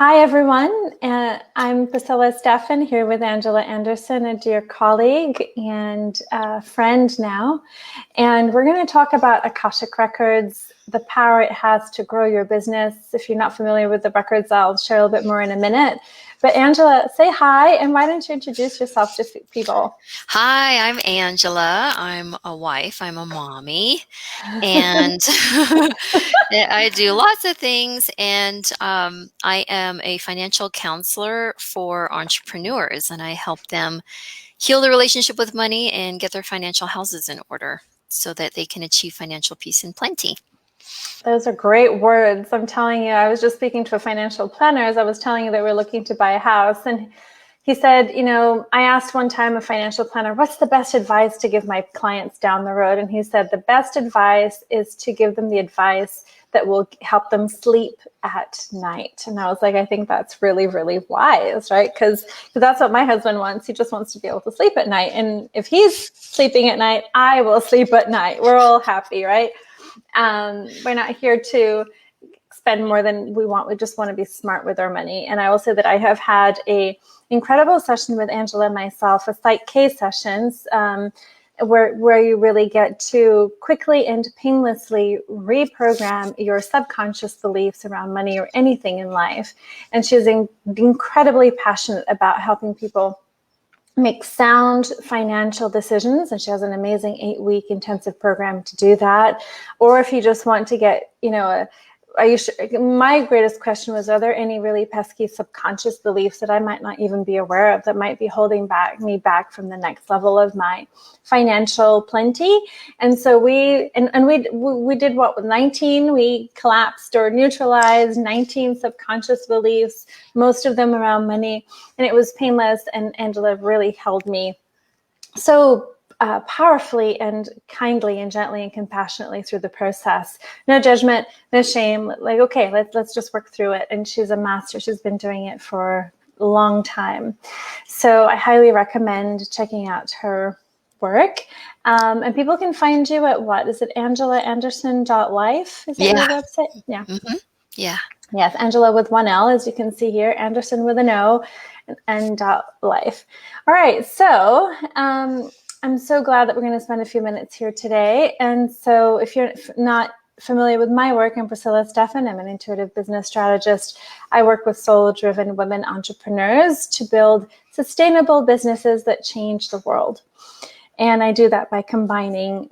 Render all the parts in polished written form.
Hi, everyone. I'm Priscilla Steffen here with Angela Anderson, a dear colleague and friend now. And we're going to talk about Akashic Records, the power it has to grow your business. If you're not familiar with the records, I'll share a little bit more in a minute. But Angela, say hi, and why don't you introduce yourself to people? Hi, I'm Angela. I'm a wife. I'm a mommy, and I do lots of things. And I am a financial counselor for entrepreneurs, and I help them heal their relationship with money and get their financial houses in order so that they can achieve financial peace and plenty. Those are great words. I'm telling you, I was just speaking to a financial planner as I was telling you that we're looking to buy a house. And he said, I asked one time a financial planner, what's the best advice to give my clients down the road? And he said, the best advice is to give them the advice that will help them sleep at night. And I was like, I think that's really, really wise, right? Because that's what my husband wants. He just wants to be able to sleep at night. And if he's sleeping at night, I will sleep at night. We're all happy, right? We're not here to spend more than we want. We just want to be smart with our money. And I will say that I have had a incredible session with Angela and myself, a Psych K sessions, where you really get to quickly and painlessly reprogram your subconscious beliefs around money or anything in life. And she's incredibly passionate about helping people make sound financial decisions, and she has an amazing 8-week intensive program to do that. Or if you just want to get, are you sure? My greatest question was, are there any really pesky subconscious beliefs that I might not even be aware of that might be holding me back from the next level of my financial plenty? And so we did what with 19, we collapsed or neutralized 19 subconscious beliefs, most of them around money, and it was painless. And Angela really held me so powerfully and kindly and gently and compassionately through the process. No judgment, no shame. Like, okay, let's just work through it. And she's a master. She's been doing it for a long time. So I highly recommend checking out her work. And people can find you at what? Is it angelaanderson.life? Is that Yeah. your website? Yeah. hmm Yeah. Yes, Angela with one L, as you can see here, Anderson with an O, and life. All right, so I'm so glad that we're going to spend a few minutes here today. And so if you're not familiar with my work, I'm Priscilla Steffen. I'm an intuitive business strategist. I work with soul-driven women entrepreneurs to build sustainable businesses that change the world. And I do that by combining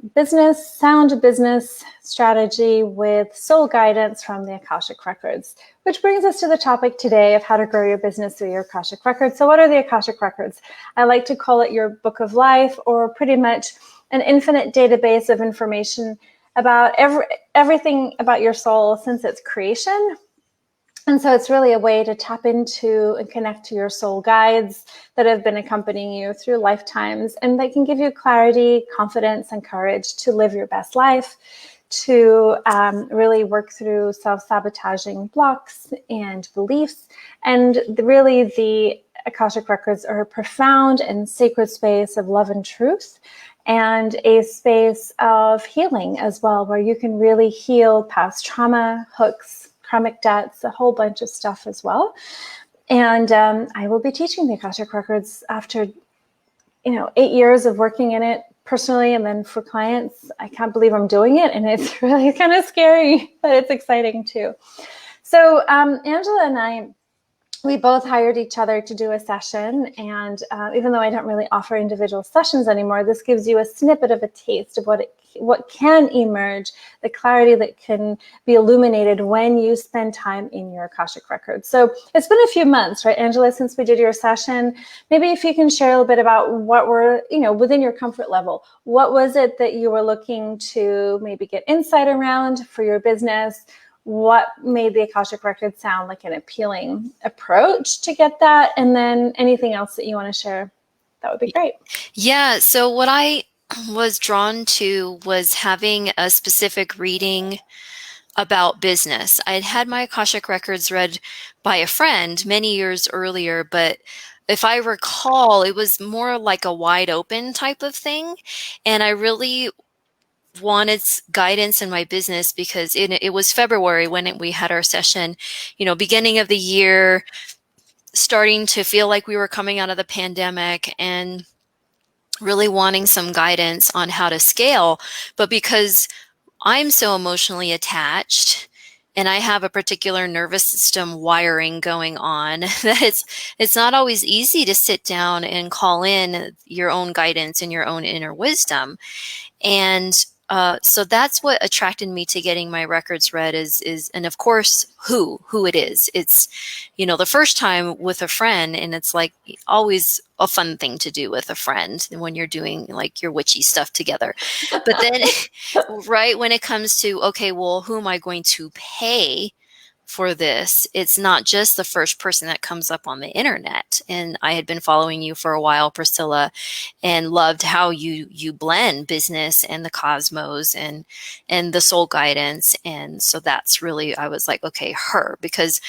sound business strategy with soul guidance from the Akashic Records, which brings us to the topic today of how to grow your business through your Akashic Records. So what are the Akashic Records? I like to call it your book of life, or pretty much an infinite database of information about everything about your soul since its creation. And so it's really a way to tap into and connect to your soul guides that have been accompanying you through lifetimes, and they can give you clarity, confidence, and courage to live your best life, to really work through self-sabotaging blocks and beliefs. And really, the Akashic Records are a profound and sacred space of love and truth, and a space of healing as well, where you can really heal past trauma, hooks, karmic debts, a whole bunch of stuff as well. And I will be teaching the Akashic Records after 8 years of working in it personally, and then for clients. I can't believe I'm doing it, and it's really kind of scary, but it's exciting too. So Angela and we both hired each other to do a session, and even though I don't really offer individual sessions anymore, this gives you a snippet of a taste of what can emerge, the clarity that can be illuminated when you spend time in your Akashic Records. So it's been a few months, right, Angela, since we did your session. Maybe if you can share a little bit about what were, within your comfort level, what was it that you were looking to maybe get insight around for your business? What made the Akashic Records sound like an appealing approach to get that? And then anything else that you want to share, that would be great. Yeah. So what I was drawn to was having a specific reading about business. I'd had my Akashic Records read by a friend many years earlier, but if I recall, it was more like a wide open type of thing. And I really wanted guidance in my business because it was February when we had our session, beginning of the year, starting to feel like we were coming out of the pandemic and really wanting some guidance on how to scale. But because I'm so emotionally attached and I have a particular nervous system wiring going on that it's not always easy to sit down and call in your own guidance and your own inner wisdom. And so that's what attracted me to getting my records read is and of course who it is. It's the first time with a friend, and it's like always a fun thing to do with a friend when you're doing like your witchy stuff together. But then right when it comes to, okay, well, who am I going to pay for this? It's not just the first person that comes up on the internet. And I had been following you for a while, Priscilla, and loved how you blend business and the cosmos and the soul guidance. And so that's really, I was like, okay, her, because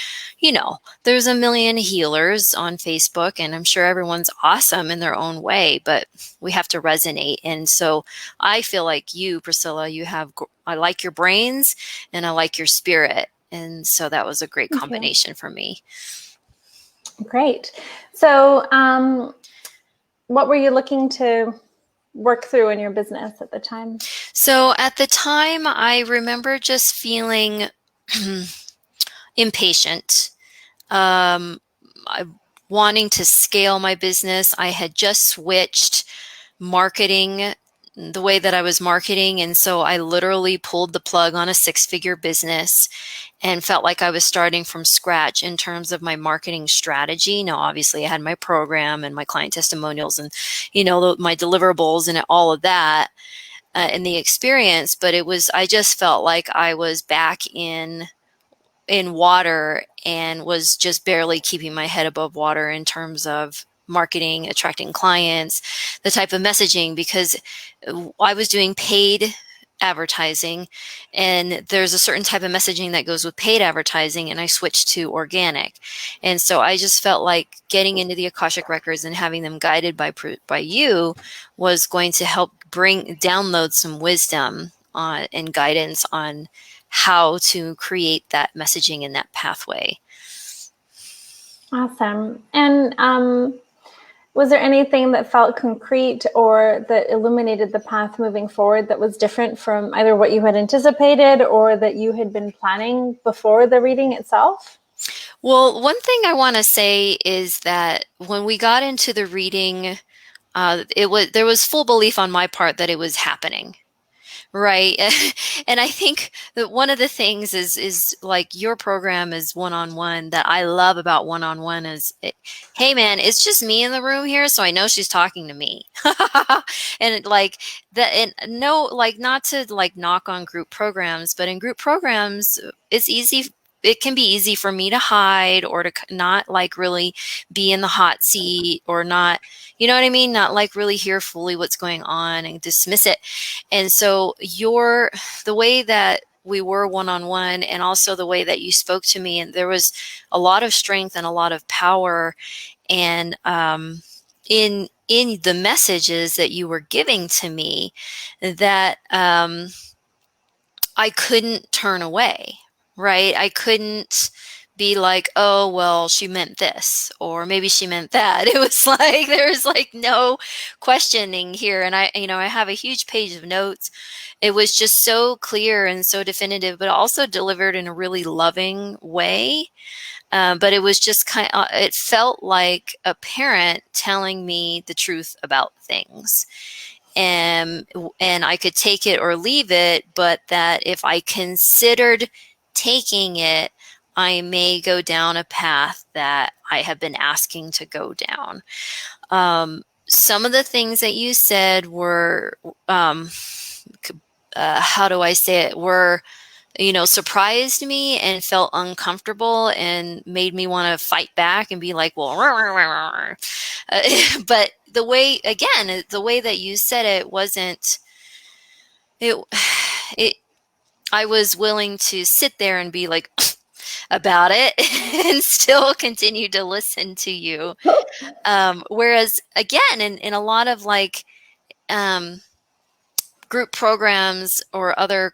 there's a million healers on Facebook, and I'm sure everyone's awesome in their own way, but we have to resonate. And so I feel like you, Priscilla, I like your brains and I like your spirit. And so that was a great combination for me. Great. So what were you looking to work through in your business at the time? So at the time, I remember just feeling impatient, wanting to scale my business. I had just switched marketing, the way that I was marketing. And so I literally pulled the plug on a 6-figure business and felt like I was starting from scratch in terms of my marketing strategy. Now, obviously I had my program and my client testimonials and, my deliverables and all of that in the experience. But I just felt like I was back in water and was just barely keeping my head above water in terms of marketing, attracting clients, the type of messaging, because I was doing paid advertising, and there's a certain type of messaging that goes with paid advertising, and I switched to organic. And so I just felt like getting into the Akashic Records and having them guided by you was going to help download some wisdom and guidance on how to create that messaging in that pathway. Awesome. And was there anything that felt concrete or that illuminated the path moving forward that was different from either what you had anticipated or that you had been planning before the reading itself? Well, one thing I want to say is that when we got into the reading, there was full belief on my part that it was happening. Right. And I think that one of the things is like your program is one-on-one. That I love about one-on-one is, hey man, it's just me in the room here, so I know she's talking to me. And like that, and no, like not to like knock on group programs, but in group programs, it's easy. It can be easy for me to hide or to not like really be in the hot seat or not, you know what I mean? Not like really hear fully what's going on and dismiss it. And so the way that we were one-on-one, and also the way that you spoke to me, and there was a lot of strength and a lot of power, and in the messages that you were giving to me, that I couldn't turn away, right? I couldn't be like, oh, well, she meant this, or maybe she meant that. It was like, there was like no questioning here. And I have a huge page of notes. It was just so clear and so definitive, but also delivered in a really loving way. But it was just it felt like a parent telling me the truth about things. And I could take it or leave it, but that if I considered taking it, I may go down a path that I have been asking to go down. Some of the things that you said were, how do I say it, were, surprised me and felt uncomfortable and made me want to fight back and be like, well, but the way that you said it wasn't, it, I was willing to sit there and be like about it and still continue to listen to you. Whereas again, in a lot of like, group programs or other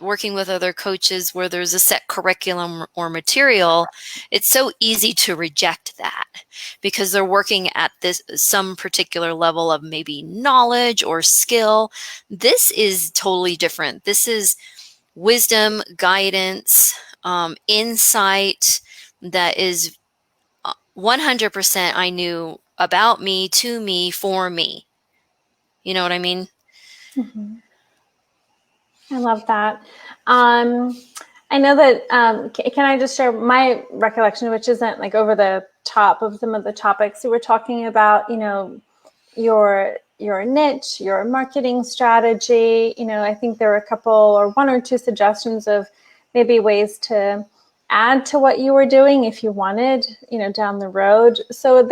working with other coaches where there's a set curriculum or material, it's so easy to reject that because they're working at this some particular level of maybe knowledge or skill. This is totally different. This is wisdom, guidance, insight that is 100% I knew about me, to me, for me. You know what I mean? Mm-hmm. I love that. I know that, can I just share my recollection, which isn't like over the top of some of the topics. So we're talking about, your niche, your marketing strategy. I think there were a couple or one or two suggestions of maybe ways to add to what you were doing if you wanted, down the road. So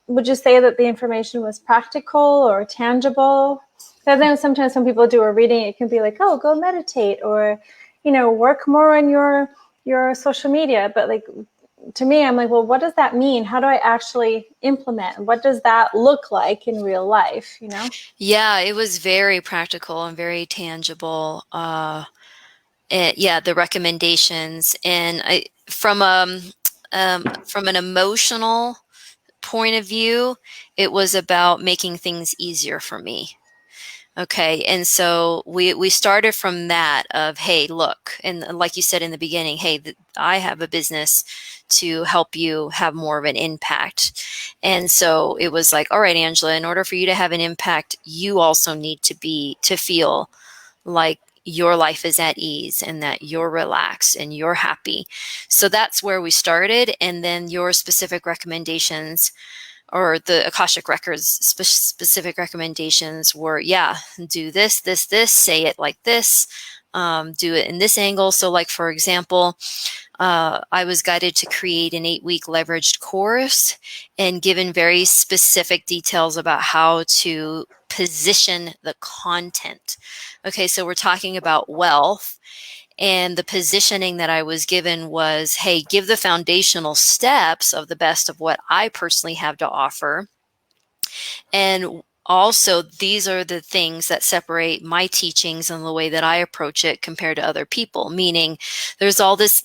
would you say that the information was practical or tangible? So I know sometimes when people do a reading, it can be like, oh, go meditate or, work more on your social media. But like, to me, I'm like, well, what does that mean? How do I actually implement? What does that look like in real life, Yeah, it was very practical and very tangible. The recommendations and from an emotional point of view, it was about making things easier for me. Okay, and so we started from that of, hey, look, and like you said in the beginning, hey, I have a business to help you have more of an impact. And so it was like, all right, Angela, in order for you to have an impact, you also need to feel like your life is at ease and that you're relaxed and you're happy. So that's where we started. And then your specific recommendations or the Akashic Records specific recommendations were, do this, say it like this, do it in this angle. So like, for example, I was guided to create an 8-week leveraged course and given very specific details about how to position the content. Okay, so we're talking about wealth. And the positioning that I was given was, hey, give the foundational steps of the best of what I personally have to offer. And also, these are the things that separate my teachings and the way that I approach it compared to other people, meaning there's all this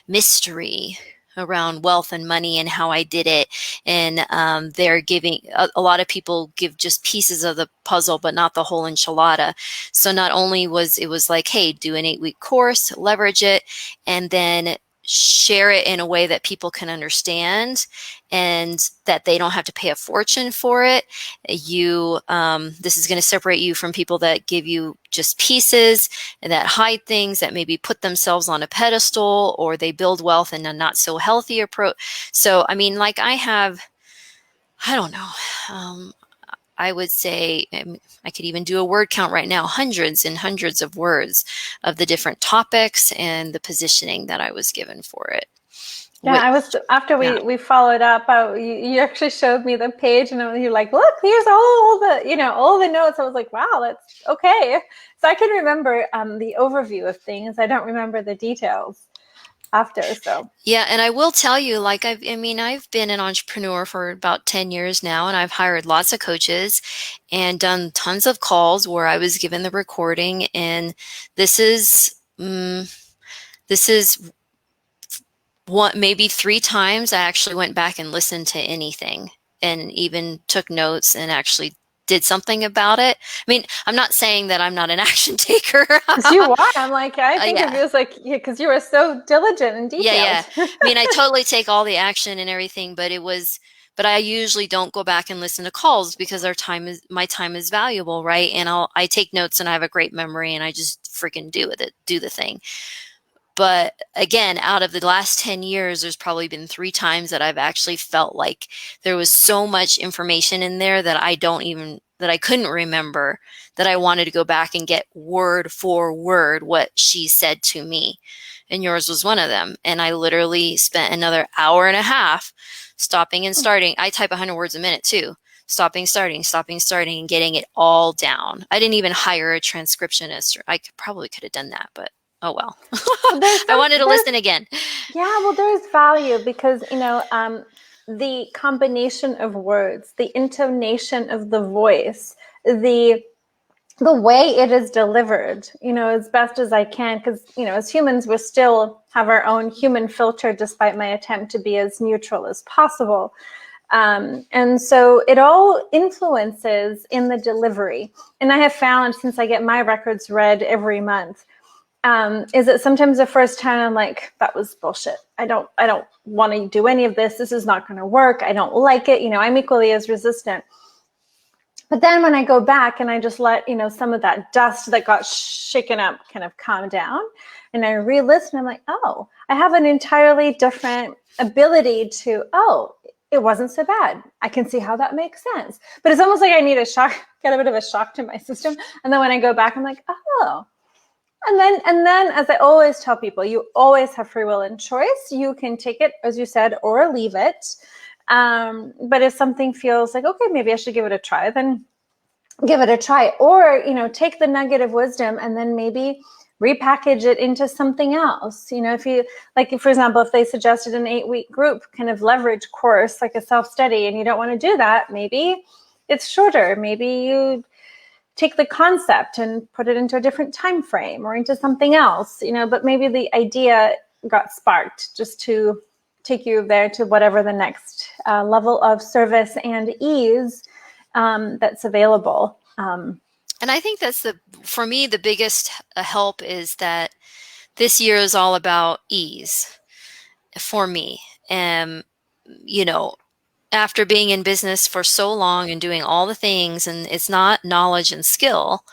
mystery around wealth and money and how I did it. And they're giving, a lot of people give just pieces of the puzzle, but not the whole enchilada. So not only was it was like, hey, do an 8-week course, leverage it, and then share it in a way that people can understand and that they don't have to pay a fortune for it. This is going to separate you from people that give you just pieces and that hide things, that maybe put themselves on a pedestal, or they build wealth in a not so healthy approach. So, I mean, like I don't know, I would say I could even do a word count right now, hundreds and hundreds of words of the different topics and the positioning that I was given for it. Yeah, I was after we followed up. You actually showed me the page, and you're like, "Look, here's all the notes." I was like, "Wow, that's okay." So I can remember the overview of things. I don't remember the details after. So yeah, and I will tell you, like I've been an entrepreneur for about 10 years now, and I've hired lots of coaches and done tons of calls where I was given the recording, and this is maybe 3 times I actually went back and listened to anything and even took notes and actually did something about it. I mean, I'm not saying that I'm not an action taker. You are. I'm like, I think of you as like, because you were so diligent and detailed. Yeah. I mean, I totally take all the action and everything, but I usually don't go back and listen to calls because my time is valuable, right? And I take notes and I have a great memory and I just freaking do the thing. But again, out of the last 10 years, there's probably been 3 times that I've actually felt like there was so much information in there that I couldn't remember, that I wanted to go back and get word for word what she said to me. And yours was one of them. And I literally spent another hour and a half stopping and starting. I type 100 words a minute too. Stopping, starting, and getting it all down. I didn't even hire a transcriptionist. I probably could have done that, but oh well. I wanted to listen again. Yeah, well, there's value because, the combination of words, the intonation of the voice, the the way it is delivered, as best as I can, because, as humans, we still have our own human filter, despite my attempt to be as neutral as possible. And so it all influences in the delivery. And I have found, since I get my records read every month, is that sometimes the first time I'm like, that was bullshit. I don't want to do any of this. This is not going to work. I don't like it. I'm equally as resistant. But then when I go back and I just let, some of that dust that got shaken up kind of calm down, and I re-listen, I'm like, oh, I have an entirely different ability to, it wasn't so bad. I can see how that makes sense. But it's almost like I need a shock, get a bit of a shock to my system. And then when I go back, I'm like, oh. And then, as I always tell people, you always have free will and choice. You can take it, as you said, or leave it. But if something feels like, okay, maybe I should give it a try, then give it a try. Or, take the nugget of wisdom and then maybe repackage it into something else. If you, like, for example, if they suggested an 8-week group kind of leverage course, like a self-study, and you don't want to do that, maybe it's shorter. Maybe you take the concept and put it into a different time frame or into something else, but maybe the idea got sparked just to take you there to whatever the next level of service and ease that's available. And I think that's for me, the biggest help is that this year is all about ease for me. After being in business for so long and doing all the things, and it's not knowledge and skill.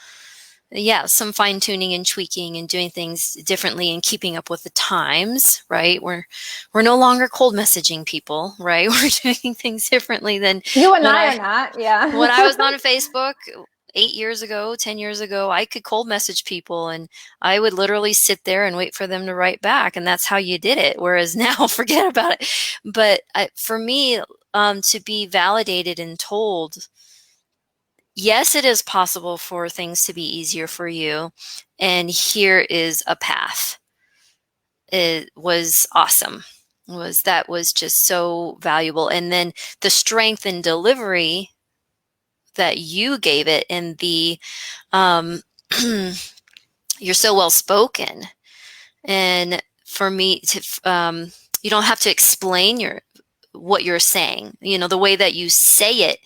Yeah, some fine tuning and tweaking and doing things differently and keeping up with the times, right? We're no longer cold messaging people, right? We're doing things differently than you and I are not. Yeah. When I was on Facebook 8 years ago, 10 years ago, I could cold message people and I would literally sit there and wait for them to write back. And that's how you did it. Whereas now, forget about it. But for me, to be validated and told, yes, it is possible for things to be easier for you. And here is a path. It was awesome. That was just so valuable. And then the strength and delivery that you gave it, and the you're so well spoken, and for me to you don't have to explain what you're saying. The way that you say it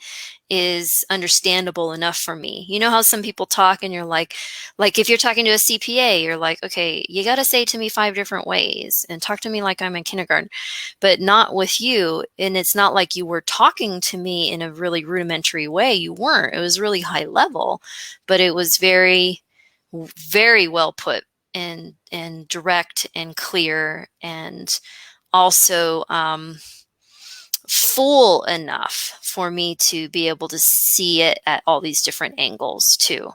is understandable enough for me. You know how some people talk and you're like if you're talking to a CPA, you're like, okay, you got to say it to me 5 different ways and talk to me like I'm in kindergarten, but not with you. And it's not like you were talking to me in a really rudimentary way. You weren't. It was really high level, but it was very, very well put and direct and clear, and also full enough for me to be able to see it at all these different angles too.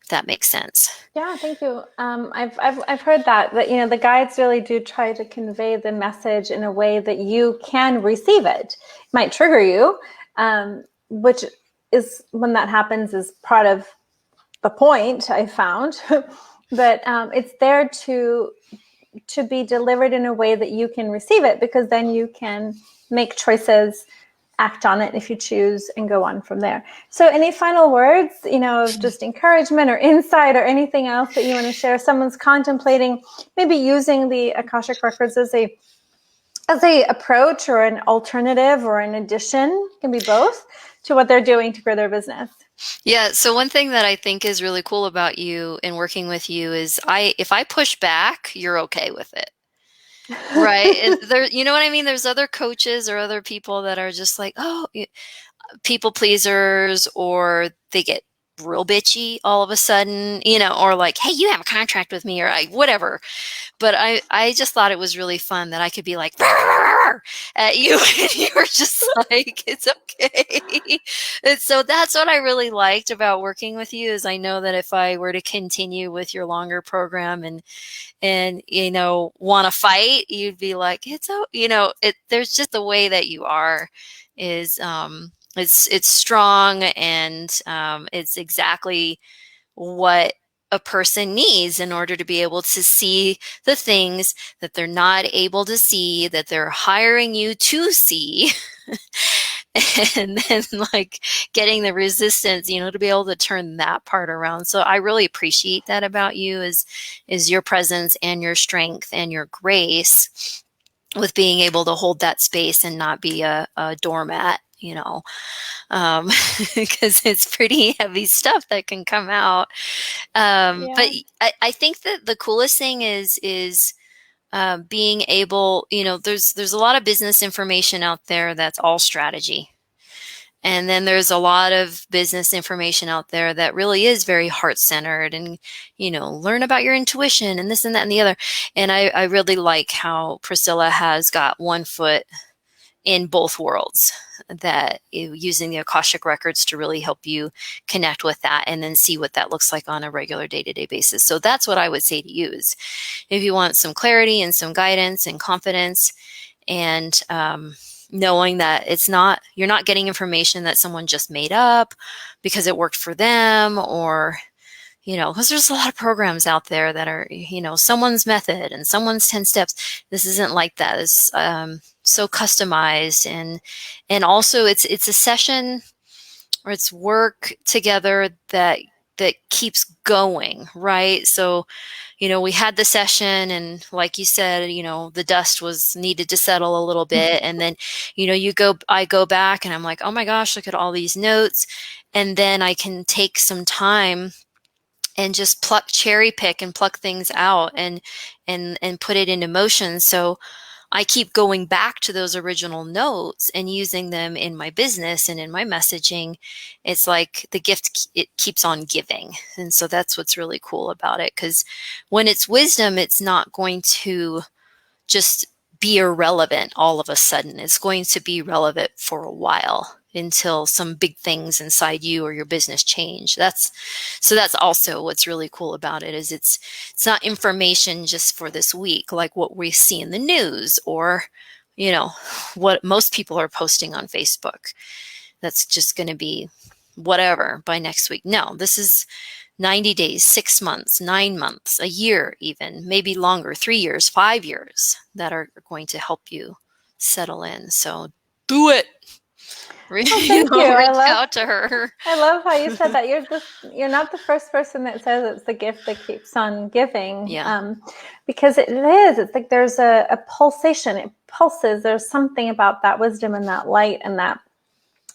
If that makes sense. Yeah, thank you. I've heard that the guides really do try to convey the message in a way that you can receive it. It might trigger you, which is, when that happens, is part of the point, I found. But it's there to be delivered in a way that you can receive it, because then you can make choices, act on it if you choose, and go on from there. So any final words, of just encouragement or insight or anything else that you want to share? Someone's contemplating maybe using the Akashic Records as a approach or an alternative or an addition, it can be both, to what they're doing to grow their business. Yeah. So one thing that I think is really cool about you and working with you is if I push back, you're okay with it. Right. And you know what I mean? There's other coaches or other people that are just like, oh, people pleasers, or they get real bitchy all of a sudden, or like, hey, you have a contract with me, or whatever. But I just thought it was really fun that I could be like at you, and you were just like, it's okay. And so that's what I really liked about working with you, is I know that if I were to continue with your longer program and want to fight, you'd be like, there's just the way that you are is it's strong, and it's exactly what a person needs in order to be able to see the things that they're not able to see, that they're hiring you to see. and then like getting the resistance, to be able to turn that part around. So I really appreciate that about you, is your presence and your strength and your grace with being able to hold that space and not be a doormat, because it's pretty heavy stuff that can come out. But I think that the coolest thing is being able, there's a lot of business information out there that's all strategy. And then there's a lot of business information out there that really is very heart-centered and, learn about your intuition and this and that and the other. And I really like how Priscilla has got one foot in both worlds, that using the Akashic Records to really help you connect with that and then see what that looks like on a regular day-to-day basis. So that's what I would say to you, is if you want some clarity and some guidance and confidence, and knowing that you're not getting information that someone just made up because it worked for them, or because there's a lot of programs out there that are, someone's method and someone's 10 steps. This isn't like that. It's so customized, and also it's a session, or it's work together that keeps going, right? So, we had the session, and like you said, the dust was needed to settle a little bit. And then, I go back and I'm like, oh my gosh, look at all these notes. And then I can take some time and just cherry pick and pluck things out and put it into motion. So I keep going back to those original notes and using them in my business and in my messaging. It's like the gift, it keeps on giving. And so that's what's really cool about it. Because when it's wisdom, it's not going to just be irrelevant all of a sudden. It's going to be relevant for a while, until some big things inside you or your business change. That's also what's really cool about it, is it's not information just for this week, like what we see in the news, or, what most people are posting on Facebook. That's just going to be whatever by next week. No, this is 90 days, 6 months, 9 months, a year, even maybe longer, 3 years, 5 years, that are going to help you settle in. So do it. Thank you. Reach out to her. I love how you said that. You're not the first person that says it's the gift that keeps on giving. Yeah. Because it is. It's like there's a pulsation. It pulses. There's something about that wisdom and that light and that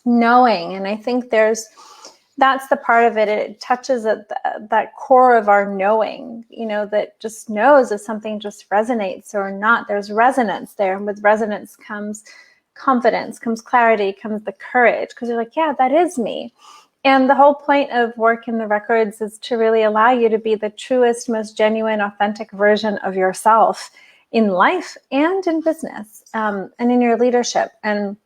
knowing. And I think that's the part of it. It touches at that core of our knowing, that just knows if something just resonates or not. There's resonance there. And with resonance comes confidence, comes clarity, comes the courage, because you're like, yeah, that is me. And the whole point of work in the records is to really allow you to be the truest, most genuine, authentic version of yourself in life and in business, and in your leadership. And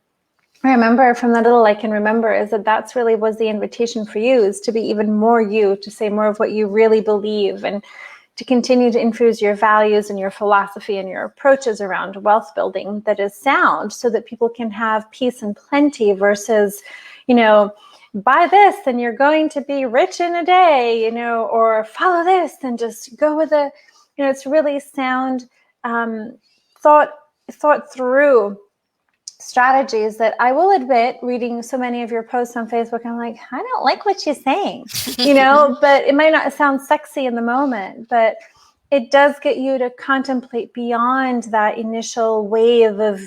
I remember, from the little I can remember, is that's really was the invitation for you, is to be even more you, to say more of what you really believe, and to continue to infuse your values and your philosophy and your approaches around wealth building that is sound, so that people can have peace and plenty, versus, buy this and you're going to be rich in a day, or follow this and just go with it's really sound, thought through strategies that I will admit, reading so many of your posts on Facebook, I'm like, I don't like what you're saying, but it might not sound sexy in the moment, but it does get you to contemplate beyond that initial wave of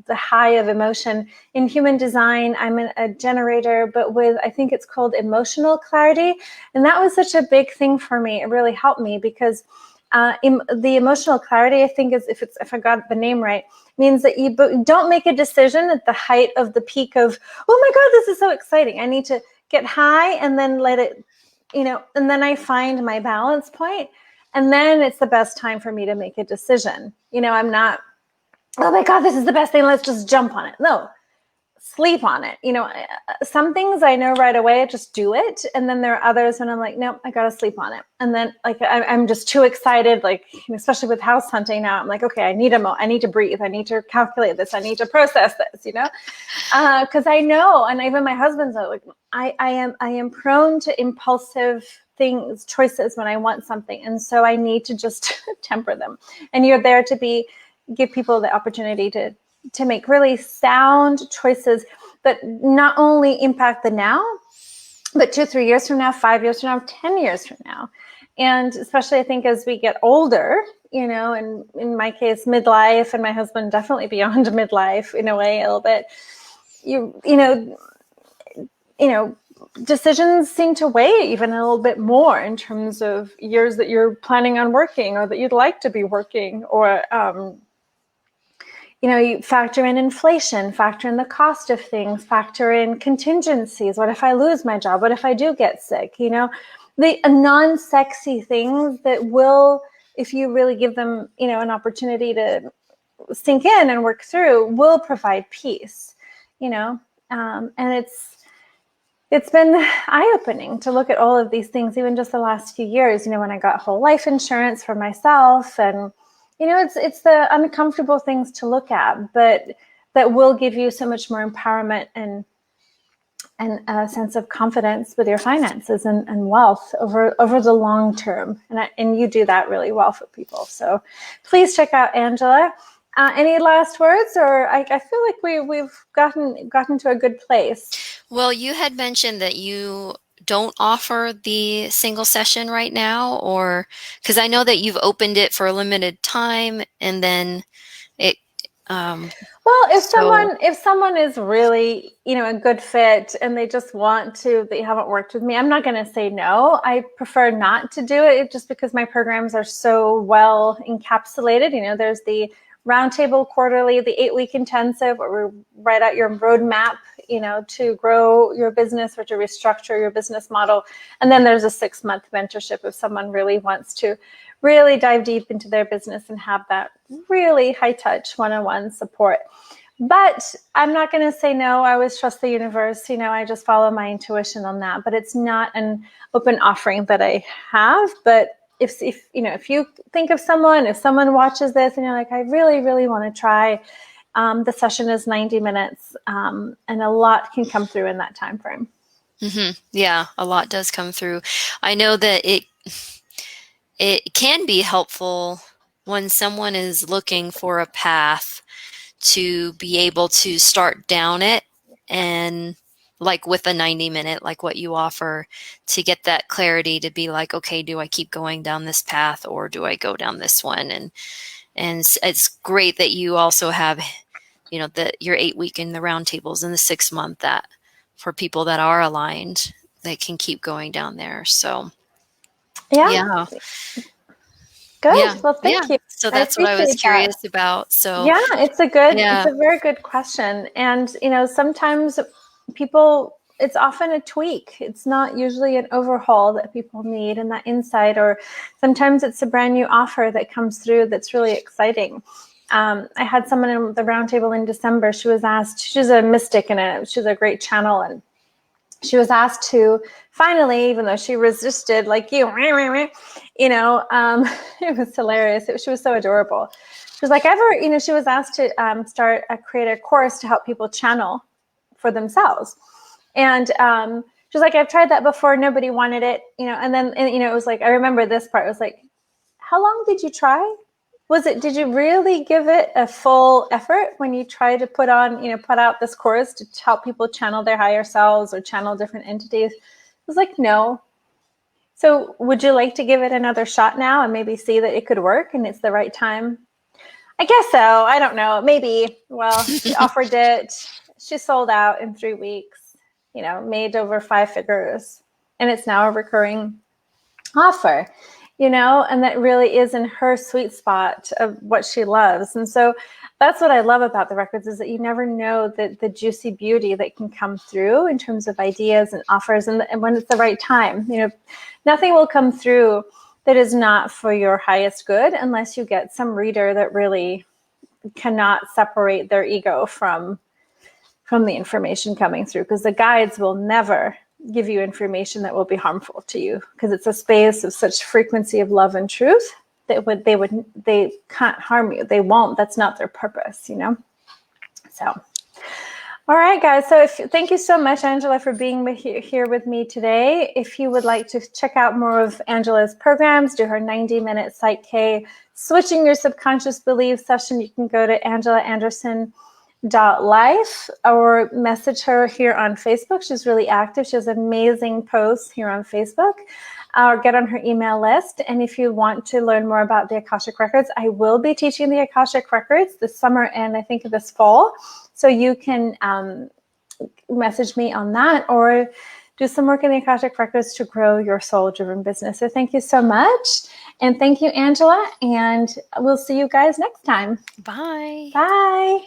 the high of emotion. In human design, I'm a generator, but I think it's called emotional clarity. And that was such a big thing for me. It really helped me, because the emotional clarity, I think, is, if I got the name right, means that you don't make a decision at the height of the peak of, oh my God, this is so exciting. I need to get high and then let it, and then I find my balance point. And then it's the best time for me to make a decision. I'm not, oh my God, this is the best thing, let's just jump on it. No, sleep on it. Some things I know right away, I just do it. And then there are others when I'm like, no, I got to sleep on it. And then I'm just too excited, especially with house hunting now, I'm like, okay, I need to breathe. I need to calculate this. I need to process this, because I know, and even my husband's like, I am prone to impulsive choices when I want something. And so I need to just temper them. And you're there to give people the opportunity to make really sound choices. that not only impact the now, but 2-3 years from now, 5 years from now, 10 years from now. And especially I think as we get older, and in my case, midlife, and my husband definitely beyond midlife in a way, a little bit, decisions seem to weigh even a little bit more in terms of years that you're planning on working or that you'd like to be working, or, you factor in inflation, factor in the cost of things, factor in contingencies. What if I lose my job? What if I do get sick? The non-sexy things that will, if you really give them, an opportunity to sink in and work through, will provide peace, and it's been eye-opening to look at all of these things, even just the last few years, when I got whole life insurance for myself, and it's the uncomfortable things to look at, but that will give you so much more empowerment and a sense of confidence with your finances and wealth over the long term. And you do that really well for people. So please check out Angela. Any last words? Or I feel like we've gotten to a good place. Well, you had mentioned that you don't offer the single session right now, or because I know that you've opened it for a limited time, and then it. Well, if someone is really, a good fit and they just they haven't worked with me, I'm not going to say no. I prefer not to do it just because my programs are so well encapsulated. There's the Roundtable Quarterly, the 8-week intensive, where we write out your roadmap, to grow your business or to restructure your business model. And then there's a 6-month mentorship if someone really wants to really dive deep into their business and have that really high touch one-on-one support. But I'm not going to say no. I always trust the universe. I just follow my intuition on that. But it's not an open offering that I have. But if you think of someone, if someone watches this and you're like, I really, really want to try, the session is 90 minutes, and a lot can come through in that time frame. Mm-hmm. Yeah, a lot does come through. I know that it can be helpful when someone is looking for a path to be able to start down it, and like with a 90-minute, like what you offer, to get that clarity to be like, okay, do I keep going down this path or do I go down this one? And it's great that you also have, your 8-week in the roundtables and the 6-month, that for people that are aligned, they can keep going down there. So yeah. Good. Yeah. Well, thank you. So that's what I was curious about. So yeah, it's a very good question. And, sometimes it's often a tweak. It's not usually an overhaul that people need and that insight, or sometimes it's a brand new offer that comes through that's really exciting. I had someone in the roundtable in December. She was asked, she's a mystic and she's a great channel, and she was asked to finally, even though she resisted, like it was hilarious. She was so adorable. She was like, she was asked to create a course to help people channel for themselves. And she was like, I've tried that before. Nobody wanted it, and then, it was like, I remember this part. It was like, how long did you try? Did you really give it a full effort when you try to put out this course to help people channel their higher selves or channel different entities? I was like, no. So would you like to give it another shot now and maybe see that it could work and it's the right time? I guess so. I don't know. Maybe. Well, she offered it. She sold out in 3 weeks, made over 5 figures, and it's now a recurring offer. And that really is in her sweet spot of what she loves. And so that's what I love about the records, is that you never know the juicy beauty that can come through in terms of ideas and offers, and when it's the right time. Nothing will come through that is not for your highest good, unless you get some reader that really cannot separate their ego from the information coming through, because the guides will never give you information that will be harmful to you, because it's a space of such frequency of love and truth that they can't harm you. They won't. That's not their purpose, So, all right, guys. So thank you so much, Angela, for being here with me today. If you would like to check out more of Angela's programs, do her 90-minute Psych K Switching Your Subconscious Beliefs session, you can go to angelaanderson.com life, or message her here on Facebook. She's really active. She has amazing posts here on Facebook, or get on her email list. And if you want to learn more about the Akashic Records, I will be teaching the Akashic Records this summer and I think this fall. So you can message me on that, or do some work in the Akashic Records to grow your soul-driven business. So thank you so much. And thank you, Angela. And we'll see you guys next time. Bye. Bye.